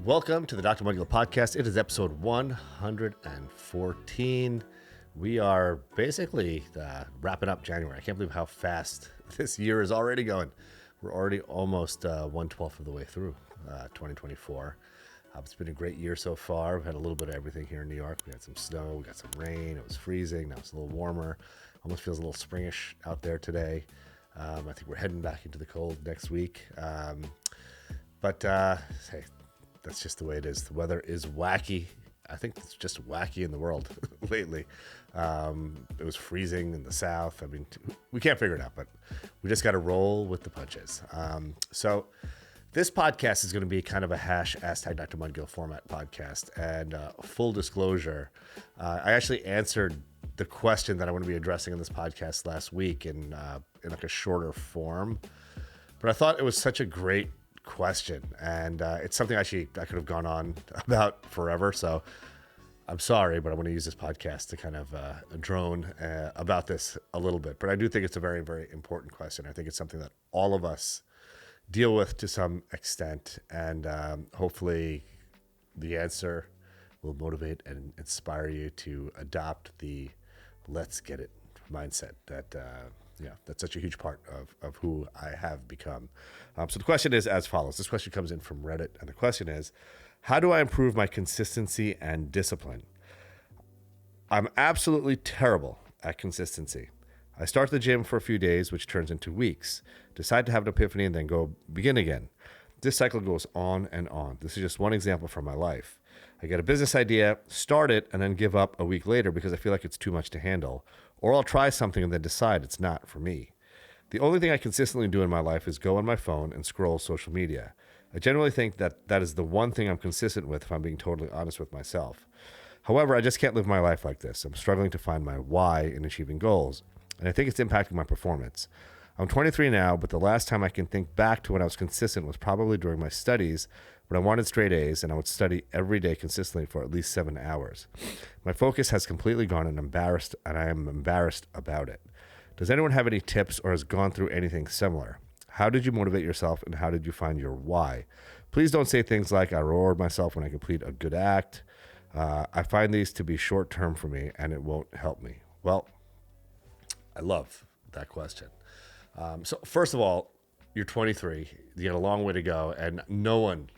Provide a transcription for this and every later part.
Welcome to the Dr. Mudgil podcast. It is episode 114. We are basically wrapping up January. I can't believe how fast this year is already going. We're already almost 1/12 of the way through 2024. It's been a great year so far. We've had a little bit of everything here in New York. We had some snow, we got some rain, it was freezing, now it's a little warmer. Almost feels a little springish out there today. I think we're heading back into the cold next week. But hey, that's just the way it is. The weather is wacky. I think it's just wacky in the world lately. It was freezing in the south. I mean, we can't figure it out, but we just got to roll with the punches. So this podcast is going to be kind of a #Ask Dr. Mudgil format podcast. And full disclosure, I actually answered the question that I want to be addressing in this podcast last week in like a shorter form. But I thought it was such a great question, and it's something actually I could have gone on about forever. So I'm sorry, but I want to use this podcast to kind of drone about this a little bit. But I do think it's a very, very important question. I think it's something that all of us deal with to some extent, and hopefully the answer will motivate and inspire you to adopt the let's get it mindset that that's such a huge part of who I have become. So the question is as follows. This question comes in from Reddit, and the question is, how do I improve my consistency and discipline? I'm absolutely terrible at consistency. I start the gym for a few days, which turns into weeks, decide to have an epiphany, and then go begin again. This cycle goes on and on. This is just one example from my life. I get a business idea, start it, and then give up a week later because I feel like it's too much to handle. Or I'll try something and then decide it's not for me. The only thing I consistently do in my life is go on my phone and scroll social media. I generally think that that is the one thing I'm consistent with if I'm being totally honest with myself. However, I just can't live my life like this. I'm struggling to find my why in achieving goals, and I think it's impacting my performance. I'm 23 now, but the last time I can think back to when I was consistent was probably during my studies when I wanted straight A's and I would study every day consistently for at least 7 hours. My focus has completely gone and I am embarrassed about it. Does anyone have any tips or has gone through anything similar? How did you motivate yourself and how did you find your why? Please don't say things like I reward myself when I complete a good act. I find these to be short term for me and it won't help me. Well, I love that question. So first of all, you're 23, you got a long way to go, and no one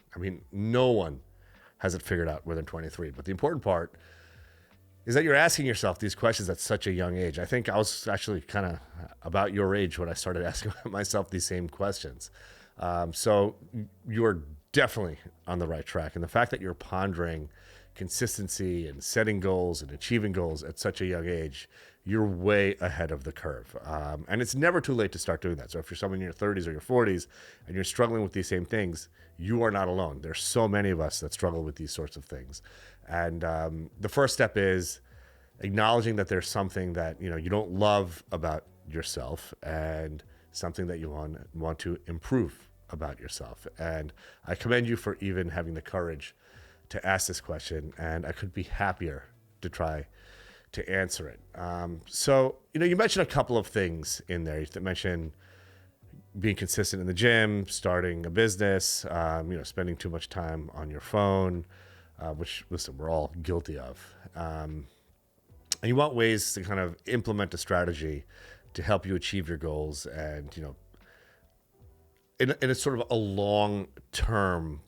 has it figured out within 23. But the important part is that you're asking yourself these questions at such a young age. I think I was actually kind of about your age when I started asking myself these same questions. So you're definitely on the right track. And the fact that you're pondering consistency and setting goals and achieving goals at such a young age, you're way ahead of the curve. And it's never too late to start doing that. So if you're someone in your 30s or your 40s and you're struggling with these same things, you are not alone. There's so many of us that struggle with these sorts of things. And the first step is acknowledging that there's something that you don't love about yourself and something that you want to improve about yourself. And I commend you for even having the courage to ask this question, and I could be happier to try to answer it. So, you mentioned a couple of things in there. You mentioned being consistent in the gym, starting a business, spending too much time on your phone, which, listen, we're all guilty of. And you want ways to kind of implement a strategy to help you achieve your goals and, in a sort of a long-term,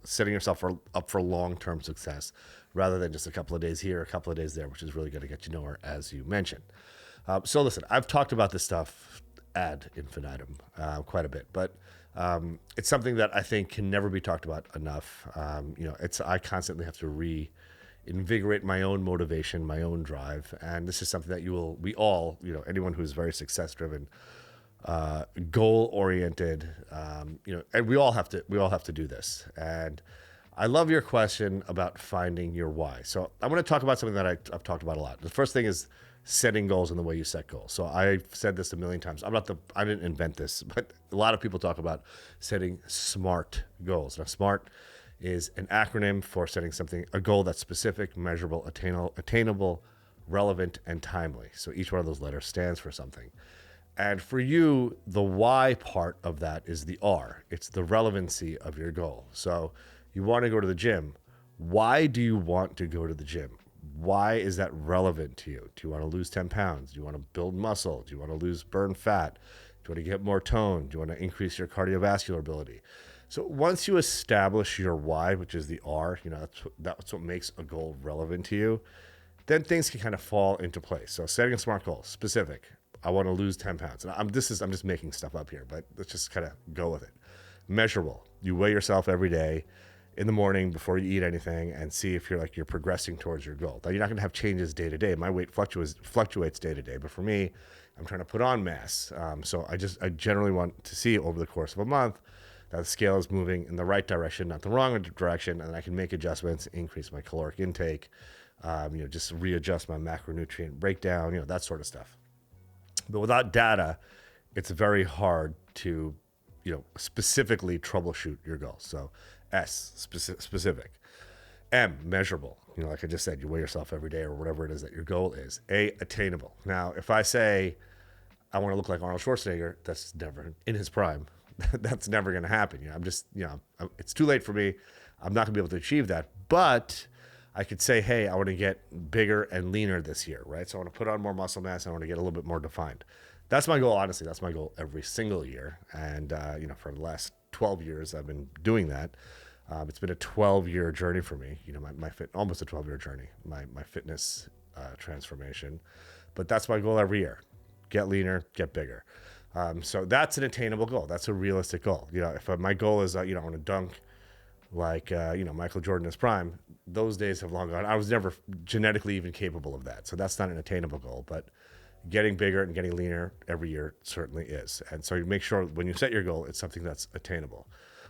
setting yourself up for long-term success rather than just a couple of days here, a couple of days there, which is really going to get you nowhere, as you mentioned. So listen, I've talked about this stuff ad infinitum quite a bit, but it's something that I think can never be talked about enough. I constantly have to reinvigorate my own motivation, my own drive, and this is something that we all, anyone who's very success-driven, goal-oriented, and we all have to do this. And I love your question about finding your why. So I'm going to talk about something that I've talked about a lot. The first thing is setting goals and the way you set goals. So I've said this a million times. I didn't invent this, but a lot of people talk about setting SMART goals. Now, SMART is an acronym for setting a goal that's specific, measurable, attainable, relevant, and timely. So each one of those letters stands for something. And for you, the why part of that is the R. It's the relevancy of your goal. So You want to go to the gym. Why do you want to go to the gym? Why is that relevant to you? Do you want to lose 10 pounds? Do you want to build muscle? Do you want to burn fat? Do you want to get more tone? Do you want to increase your cardiovascular ability? So once you establish your why, which is the R, that's what makes a goal relevant to you, then things can kind of fall into place. So setting a SMART goal, specific. I want to lose 10 pounds. And I'm just making stuff up here, but let's just kind of go with it. Measurable. You weigh yourself every day in the morning before you eat anything and see if you're progressing towards your goal. Now, you're not going to have changes day to day. My weight fluctuates day to day, but for me, I'm trying to put on mass. So I generally want to see over the course of a month that the scale is moving in the right direction, not the wrong direction, and I can make adjustments, increase my caloric intake, just readjust my macronutrient breakdown, that sort of stuff. But without data, it's very hard to, specifically troubleshoot your goals. So S, specific. M, measurable. Like I just said, you weigh yourself every day or whatever it is that your goal is. A, attainable. Now, if I say I want to look like Arnold Schwarzenegger, that's never in his prime. That's never going to happen. It's too late for me. I'm not going to be able to achieve that. But I could say, hey, I want to get bigger and leaner this year, right? So I want to put on more muscle mass. I want to get a little bit more defined. That's my goal. Honestly, that's my goal every single year. And, for the last 12 years, I've been doing that. It's been a 12-year journey for me, almost a 12-year journey, my fitness transformation. But that's my goal every year. Get leaner, get bigger. So that's an attainable goal. That's a realistic goal. If my goal is, I want to dunk like, Michael Jordan in his prime, those days have long gone. I was never genetically even capable of that. So that's not an attainable goal, but getting bigger and getting leaner every year certainly is. And so you make sure when you set your goal, it's something that's attainable.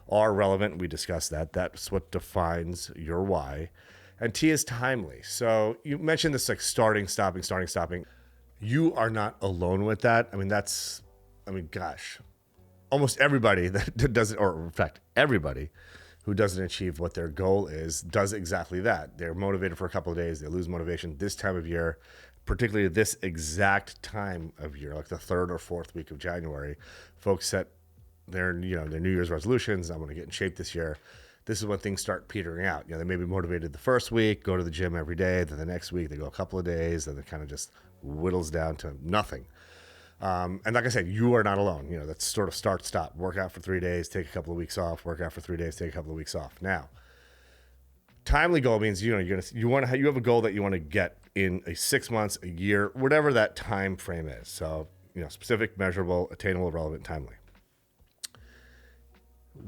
R, relevant, we discussed that. That's what defines your why. And T is timely. So you mentioned this like starting, stopping. You are not alone with that. Gosh, almost everybody that doesn't, or in fact, everybody who doesn't achieve what their goal is does exactly that. They're motivated for a couple of days. They lose motivation this time of year, particularly this exact time of year, like the third or fourth week of January. Folks set their New Year's resolutions. I'm going to get in shape this year. This is when things start petering out. They may be motivated the first week, go to the gym every day. Then the next week they go a couple of days. Then it kind of just whittles down to nothing. And like I said, you are not alone. That's sort of start, stop, work out for 3 days, take a couple of weeks off, work out for 3 days, take a couple of weeks off. Now, timely goal means, you have a goal that you want to get in a 6 months, a year, whatever that time frame is. So, specific, measurable, attainable, relevant, timely.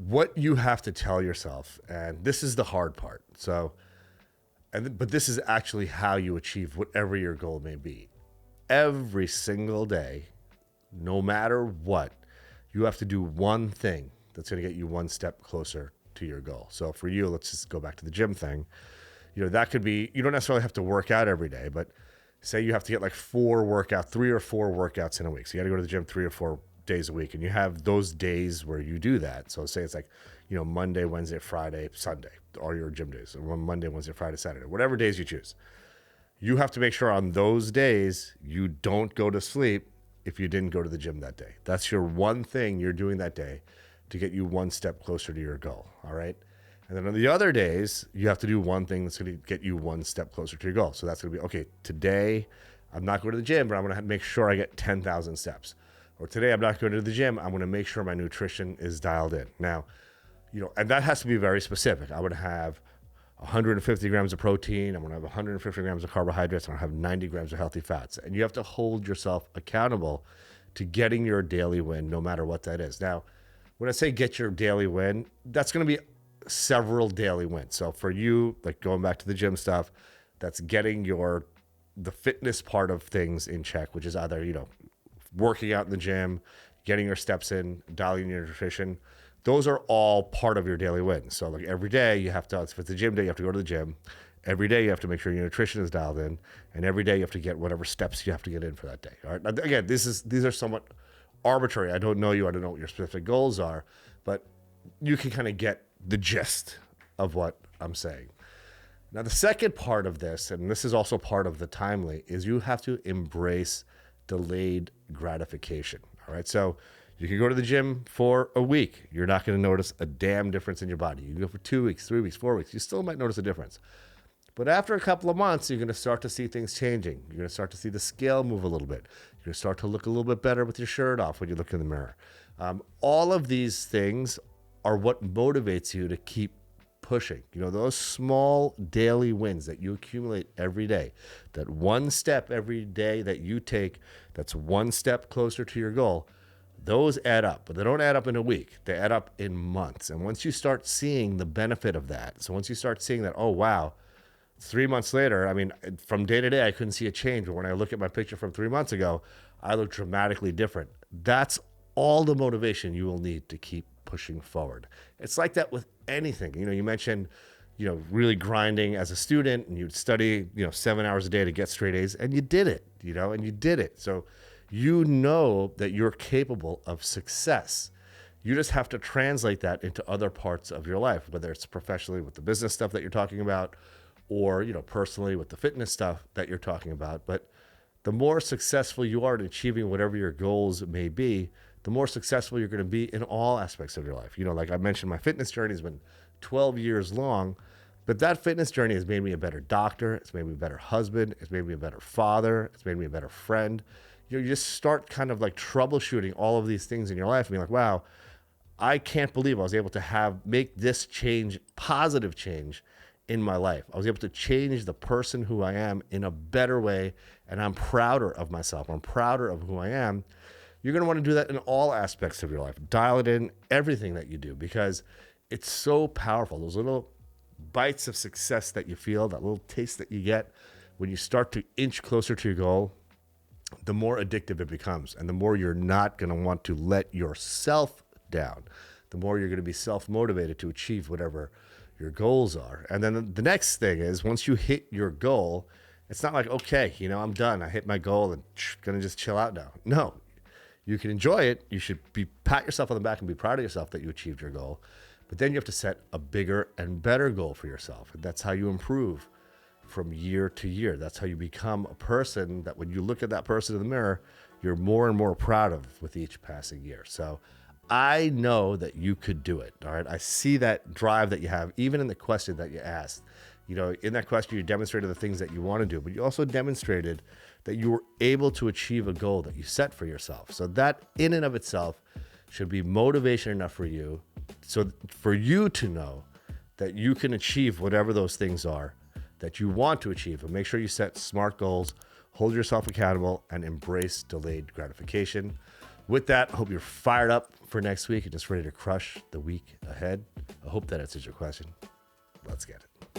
What you have to tell yourself, and this is the hard part. But this is actually how you achieve whatever your goal may be. Every single day, no matter what, you have to do one thing that's going to get you one step closer to your goal. So for you, let's just go back to the gym thing. That could be, you don't necessarily have to work out every day, but say you have to get like 3 or 4 workouts in a week. So you got to go to the gym 3 or 4 days a week, and you have those days where you do that. So say it's like, Monday, Wednesday, Friday, Sunday, all your gym days, or Monday, Wednesday, Friday, Saturday, whatever days you choose. You have to make sure on those days you don't go to sleep if you didn't go to the gym that day. That's your one thing you're doing that day to get you one step closer to your goal, all right? And then on the other days, you have to do one thing that's going to get you one step closer to your goal. So that's going to be, okay, today I'm not going to the gym, but I'm going to make sure I get 10,000 steps. Or today I'm not going to the gym, I'm going to make sure my nutrition is dialed in. Now, and that has to be very specific. I would have 150 grams of protein. I'm going to have 150 grams of carbohydrates. I'm going to have 90 grams of healthy fats. And you have to hold yourself accountable to getting your daily win, no matter what that is. Now, when I say get your daily win, that's going to be several daily wins. So for you, like going back to the gym stuff, that's getting the fitness part of things in check, which is either, working out in the gym, getting your steps in, dialing your nutrition. Those are all part of your daily wins. So like every day you have to, if it's a gym day, you have to go to the gym. Every day you have to make sure your nutrition is dialed in. And every day you have to get whatever steps you have to get in for that day. All right. Now, again, these are somewhat arbitrary. I don't know you. I don't know what your specific goals are, but you can kind of get the gist of what I'm saying. Now, the second part of this, and this is also part of the timely, is you have to embrace delayed gratification. All right. So You can go to the gym for a week. You're not going to notice a damn difference in your body. You can go for 2 weeks, 3 weeks, 4 weeks. You still might notice a difference. But after a couple of months, you're going to start to see things changing. You're going to start to see the scale move a little bit. You're going to start to look a little bit better with your shirt off when you look in the mirror. All of these things are what motivates you to keep pushing. Those small daily wins that you accumulate every day, that one step every day that you take, that's one step closer to your goal, those add up. But they don't add up in a week. They add up in months. And once you start seeing the benefit of that, so once you start seeing that, oh, wow, 3 months later, I mean, from day to day, I couldn't see a change. But when I look at my picture from 3 months ago, I look dramatically different. That's all the motivation you will need to keep pushing forward. It's like that with anything. You mentioned, really grinding as a student, and you'd study, 7 hours a day to get straight A's, and you did it, and you did it. So that you're capable of success. You just have to translate that into other parts of your life, whether it's professionally with the business stuff that you're talking about, or, personally with the fitness stuff that you're talking about. But the more successful you are in achieving whatever your goals may be, the more successful you're going to be in all aspects of your life. Like I mentioned, my fitness journey has been 12 years long, but that fitness journey has made me a better doctor. It's made me a better husband. It's made me a better father. It's made me a better friend. You just start kind of like troubleshooting all of these things in your life and be like, wow, I can't believe I was able to make this change, positive change in my life. I was able to change the person who I am in a better way, and I'm prouder of myself. I'm prouder of who I am. You're going to want to do that in all aspects of your life. Dial it in, everything that you do, because it's so powerful. Those little bites of success that you feel, that little taste that you get when you start to inch closer to your goal, the more addictive it becomes, and the more you're not going to want to let yourself down, the more you're going to be self-motivated to achieve whatever your goals are. And then the next thing is, once you hit your goal, it's not like, okay, I'm done. I hit my goal and going to just chill out now. No, you can enjoy it. You should pat yourself on the back and be proud of yourself that you achieved your goal. But then you have to set a bigger and better goal for yourself. And that's how you improve from year to year. That's how you become a person that when you look at that person in the mirror, you're more and more proud of with each passing year. So I know that you could do it. All right. I see that drive that you have, even in the question that you asked. In that question, you demonstrated the things that you want to do, but you also demonstrated that you were able to achieve a goal that you set for yourself. So that in and of itself should be motivation enough for you. So for you to know that you can achieve whatever those things are that you want to achieve. And make sure you set smart goals, hold yourself accountable, and embrace delayed gratification. With that, I hope you're fired up for next week and just ready to crush the week ahead. I hope that answers your question. Let's get it.